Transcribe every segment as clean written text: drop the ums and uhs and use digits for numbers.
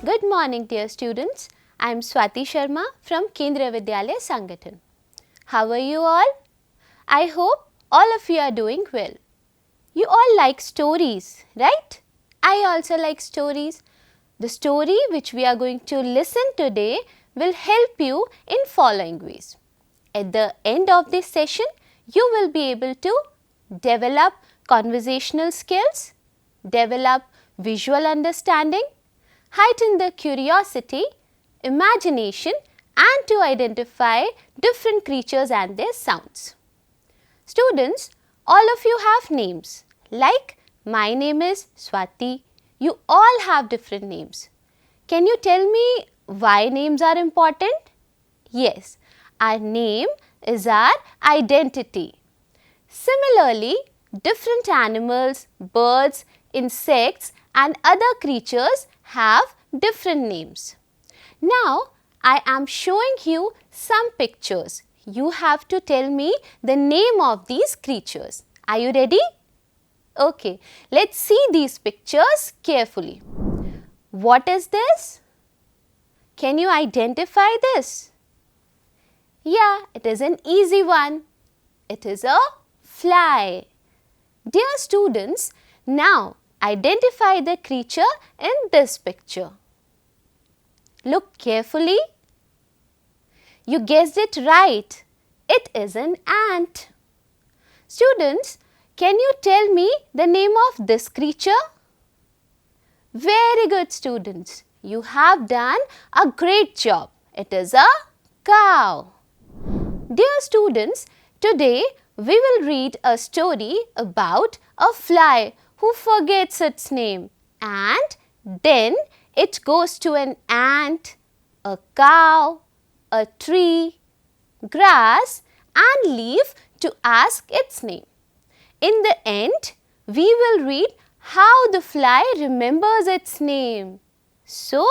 Good morning, dear students. I am Swati Sharma from e-Vidya Sangathan. How are you all? I hope all of you are doing well. You all like stories, right? I also like stories. The story which we are going to listen today will help you in following ways. At the end of this session, you will be able to develop conversational skills, develop visual understanding, heighten the curiosity, imagination, and to identify different creatures and their sounds. Students, all of you have names. Like my name is Swati. You all have different names. Can you tell me why names are important? Yes, our name is our identity. Similarly, different animals, birds, insects and other creatures have different names. Now, I am showing you some pictures. You have to tell me the name of these creatures. Are you ready? Okay, let's see these pictures carefully. What is this? Can you identify this? Yeah, it is an easy one. It is a fly. Dear students, now identify the creature in this picture. Look carefully. You guessed it right. It is an ant. Students, can you tell me the name of this creature? Very good, students. You have done a great job. It is a cow. Dear students, today we will read a story about a fly who forgets its name and then it goes to an ant, a cow, a tree, grass and leaf to ask its name. In the end, we will read how the fly remembers its name. So,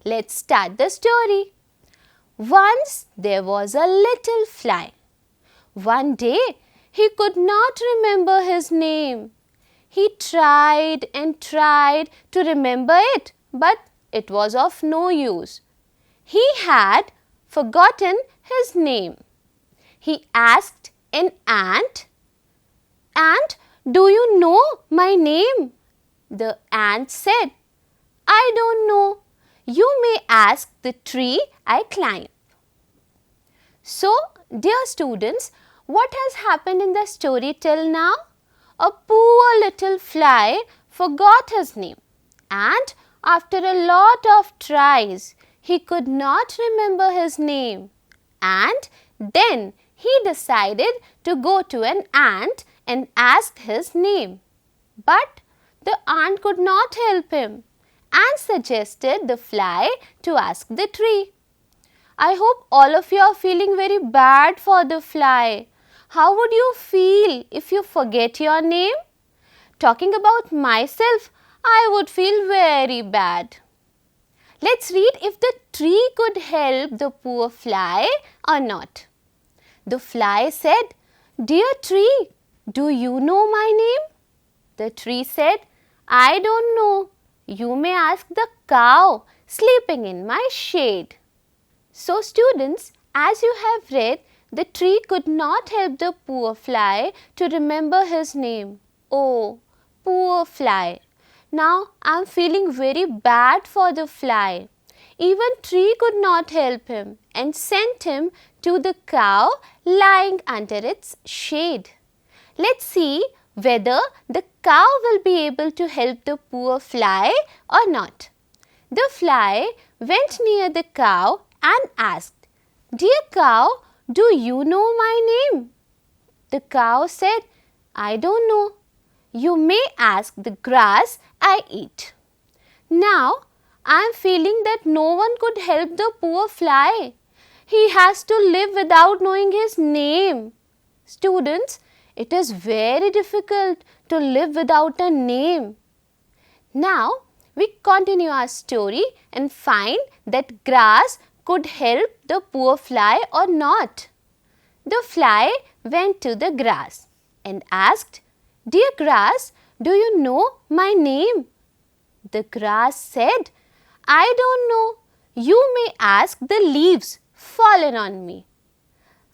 let's start the story. Once there was a little fly. One day, he could not remember his name. He tried and tried to remember it, but it was of no use. He had forgotten his name. He asked an ant, "Ant, do you know my name?" The ant said, "I don't know. You may ask the tree I climb." So, dear students, what has happened in the story till now? A poor little fly forgot his name and after a lot of tries, he could not remember his name. And then he decided to go to an ant and ask his name. But the ant could not help him and suggested the fly to ask the tree. I hope all of you are feeling very bad for the fly. How would you feel if you forget your name? Talking about myself, I would feel very bad. Let's read if the tree could help the poor fly or not. The fly said, "Dear tree, do you know my name?" The tree said, "I don't know. You may ask the cow sleeping in my shade." So students, as you have read, the tree could not help the poor fly to remember his name. Oh, poor fly. Now I am feeling very bad for the fly. Even tree could not help him and sent him to the cow lying under its shade. Let's see whether the cow will be able to help the poor fly or not. The fly went near the cow and asked, "Dear cow, do you know my name?" The cow said, "I don't know. You may ask the grass I eat." Now, I am feeling that no one could help the poor fly. He has to live without knowing his name. Students, it is very difficult to live without a name. Now, we continue our story and find that grass could help the poor fly or not. The fly went to the grass and asked, "Dear grass, do you know my name?" The grass said, I don't know. You may ask the leaves fallen on me.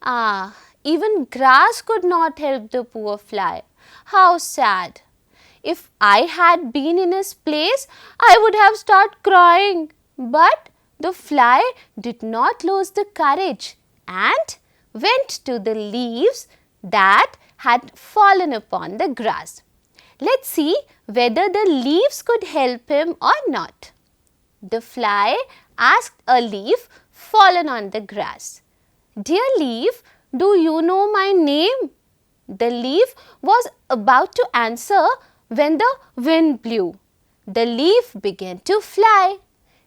Ah, even grass could not help the poor fly. How sad. If I had been in his place, I would have started crying. But the fly did not lose the courage and went to the leaves that had fallen upon the grass. Let's see whether the leaves could help him or not. The fly asked a leaf fallen on the grass. Dear leaf, do you know my name? The leaf was about to answer when the wind blew. The leaf began to fly.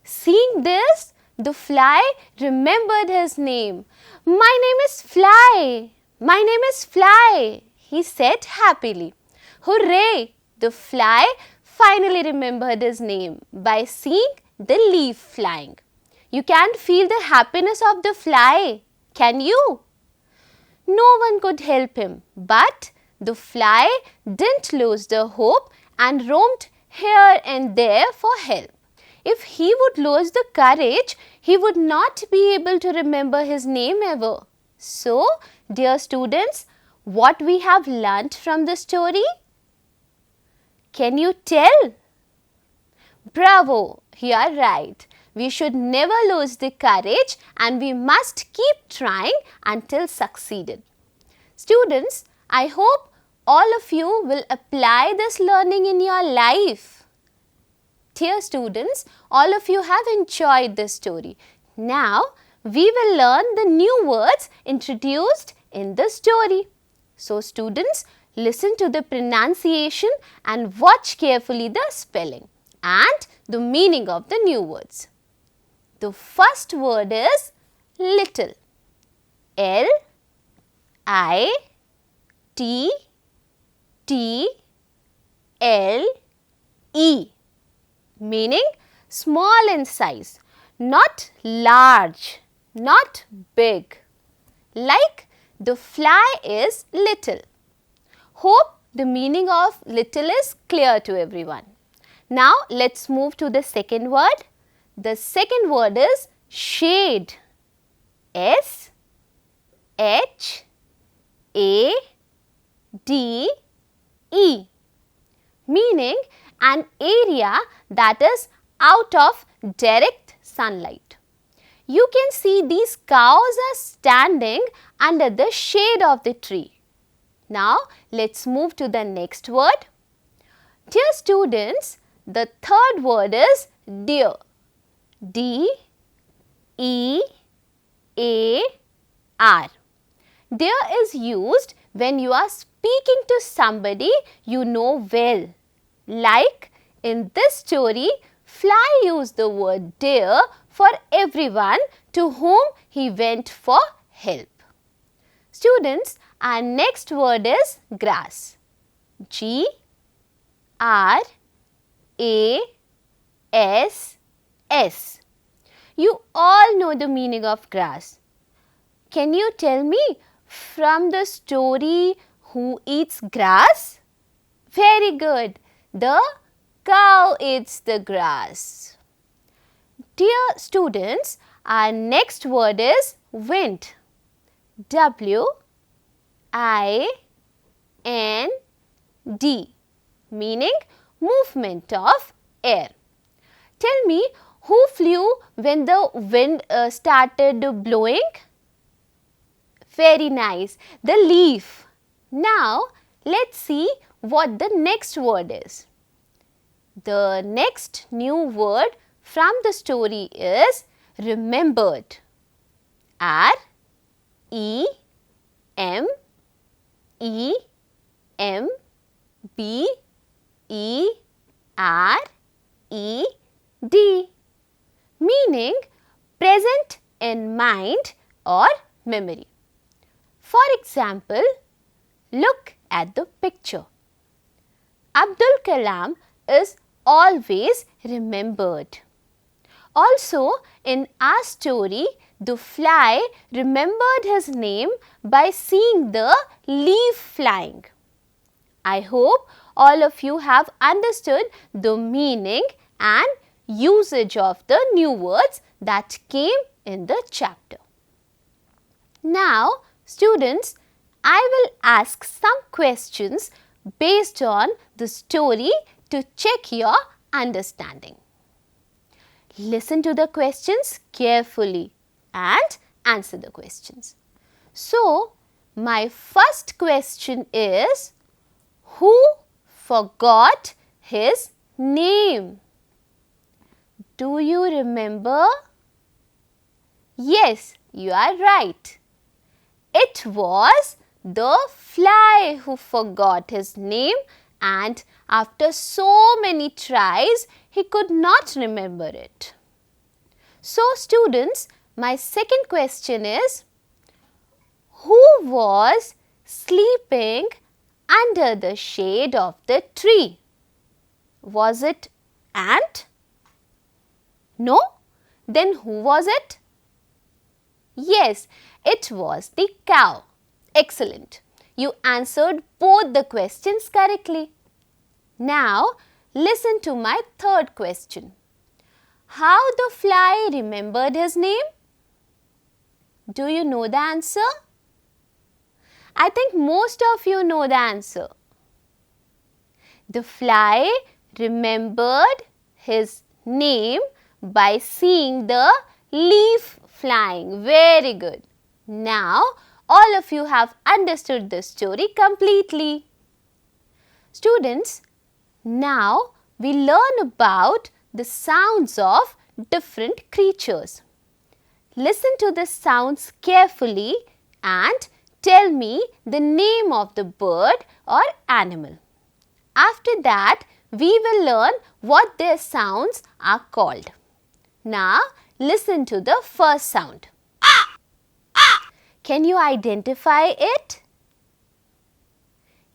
Seeing this, the fly remembered his name. My name is Fly. My name is Fly, he said happily. Hooray! The fly finally remembered his name by seeing the leaf flying. You can't feel the happiness of the fly, can you? No one could help him, but the fly didn't lose the hope and roamed here and there for help. If he would lose the courage, he would not be able to remember his name ever. So, dear students, what we have learnt from the story? Can you tell? Bravo! You are right. We should never lose the courage and we must keep trying until succeeded. Students, I hope all of you will apply this learning in your life. Dear students, all of you have enjoyed this story. Now, we will learn the new words introduced in the story. So, students, listen to the pronunciation and watch carefully the spelling and the meaning of the new words. The first word is little. L-I-T-T-L-E, meaning small in size, not large, not big. Like the fly is little. Hope the meaning of little is clear to everyone. Now, let's move to the second word. The second word is shade. S-H-A-D-E, meaning an area that is out of direct sunlight. You can see these cows are standing under the shade of the tree. Now, let's move to the next word. Dear students, the third word is dear. D-E-A-R. Dear is used when you are speaking to somebody you know well. Like in this story, Fly used the word dear for everyone to whom he went for help. Students, our next word is grass. G-R-A-S-S. You all know the meaning of grass. Can you tell me from the story who eats grass? Very good. The cow eats the grass. Dear students, our next word is wind. W-I-N-D, meaning movement of air. Tell me, who flew when the wind started blowing? Very nice, the leaf. Now, let's see what the next word is. The next new word from the story is remembered. R-E-M-B-E-R-E-D, meaning present in mind or memory. For example, look at the picture. Abdul Kalam is always remembered. Also, in our story, the fly remembered his name by seeing the leaf flying. I hope all of you have understood the meaning and usage of the new words that came in the chapter. Now, students, I will ask some questions based on the story to check your understanding. Listen to the questions carefully and answer the questions. So, my first question is, who forgot his name? Do you remember? Yes, you are right. It was the fly who forgot his name, and after so many tries, he could not remember it. So, students, my second question is, who was sleeping under the shade of the tree? Was it ant? No? Then who was it? Yes, it was the cow. Excellent. You answered both the questions correctly. Now, listen to my third question. How the fly remembered his name? Do you know the answer? I think most of you know the answer. The fly remembered his name by seeing the leaf flying. Very good. Now, all of you have understood the story completely. Students, now we learn about the sounds of different creatures. Listen to the sounds carefully and tell me the name of the bird or animal. After that, we will learn what their sounds are called. Now, listen to the first sound. Can you identify it?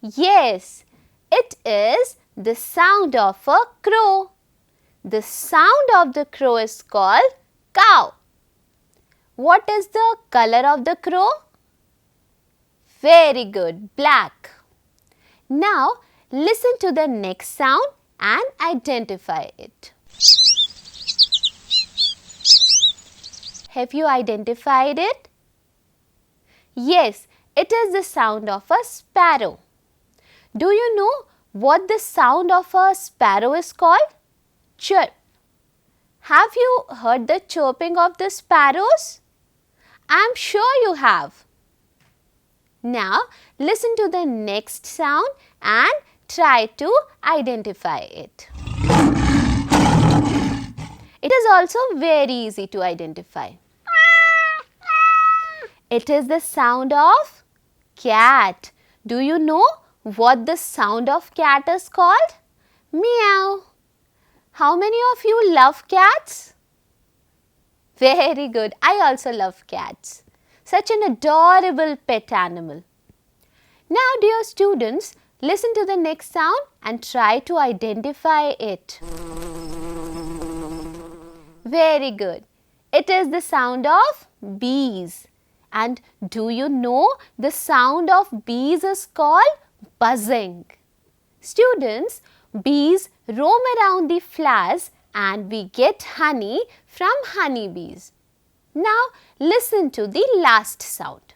Yes, it is the sound of a crow. The sound of the crow is called cow. What is the color of the crow? Very good, black. Now, listen to the next sound and identify it. Have you identified it? Yes, it is the sound of a sparrow. Do you know what the sound of a sparrow is called? Chirp. Have you heard the chirping of the sparrows? I am sure you have. Now, listen to the next sound and try to identify it. It is also very easy to identify. It is the sound of cat. Do you know what the sound of cat is called? Meow. How many of you love cats? Very good. I also love cats. Such an adorable pet animal. Now, dear students, listen to the next sound and try to identify it. Very good. It is the sound of bees. And do you know the sound of bees is called buzzing? Students, bees roam around the flowers and we get honey from honeybees. Now, listen to the last sound.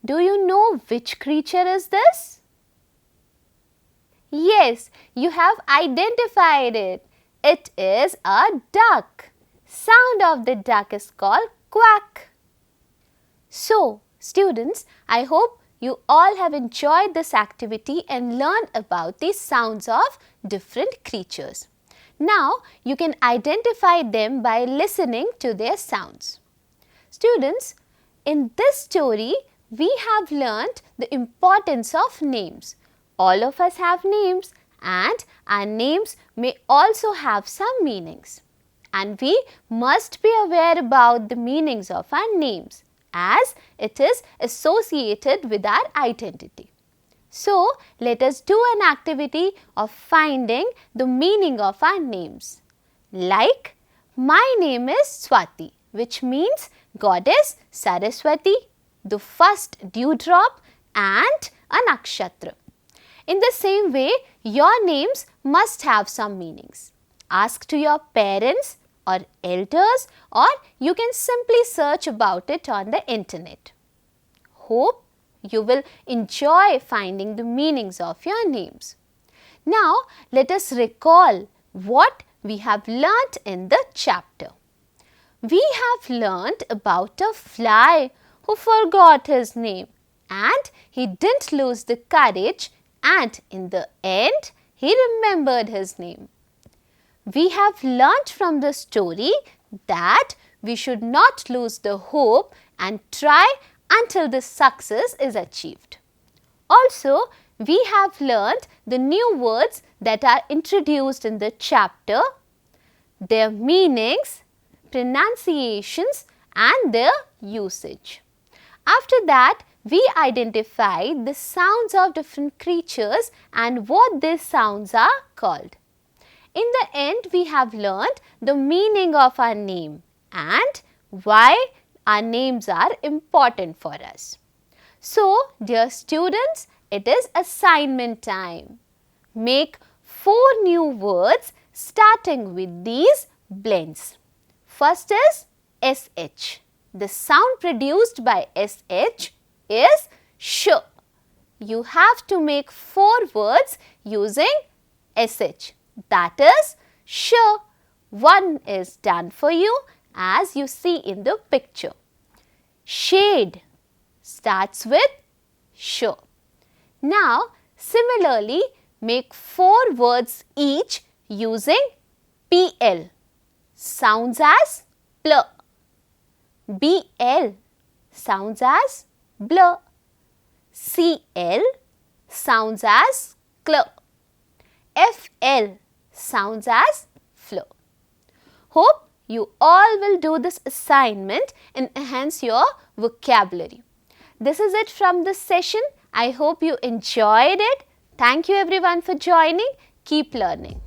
Do you know which creature is this? Yes, you have identified it. It is a duck. Sound of the duck is called quack. So, students, I hope you all have enjoyed this activity and learned about the sounds of different creatures. Now, you can identify them by listening to their sounds. Students, in this story, we have learnt the importance of names. All of us have names and our names may also have some meanings. And we must be aware about the meanings of our names, as it is associated with our identity. So, let us do an activity of finding the meaning of our names. Like, my name is Swati, which means Goddess Saraswati, the first dewdrop and a nakshatra. In the same way, your names must have some meanings. ask to your parents or elders, or you can simply search about it on the internet. Hope you will enjoy finding the meanings of your names. Now, let us recall what we have learnt in the chapter. We have learnt about a fly who forgot his name, and he didn't lose the courage, and in the end he remembered his name. We have learnt from the story that we should not lose the hope and try until the success is achieved. Also, we have learnt the new words that are introduced in the chapter, their meanings, pronunciations and their usage. After that, we identified the sounds of different creatures and what these sounds are called. In the end, we have learnt the meaning of our name and why our names are important for us. So, dear students, it is assignment time. Make 4 new words starting with these blends. First is SH. The sound produced by SH is sh. You have to make 4 words using SH. That is sh. 1 is done for you as you see in the picture. Shade starts with sh. Now, similarly, make 4 words each using PL. Sounds as pl. BL sounds as bl. CL sounds as cl. FL sounds as fl. Hope you all will do this assignment and enhance your vocabulary. This is it from this session. I hope you enjoyed it. Thank you everyone for joining. Keep learning.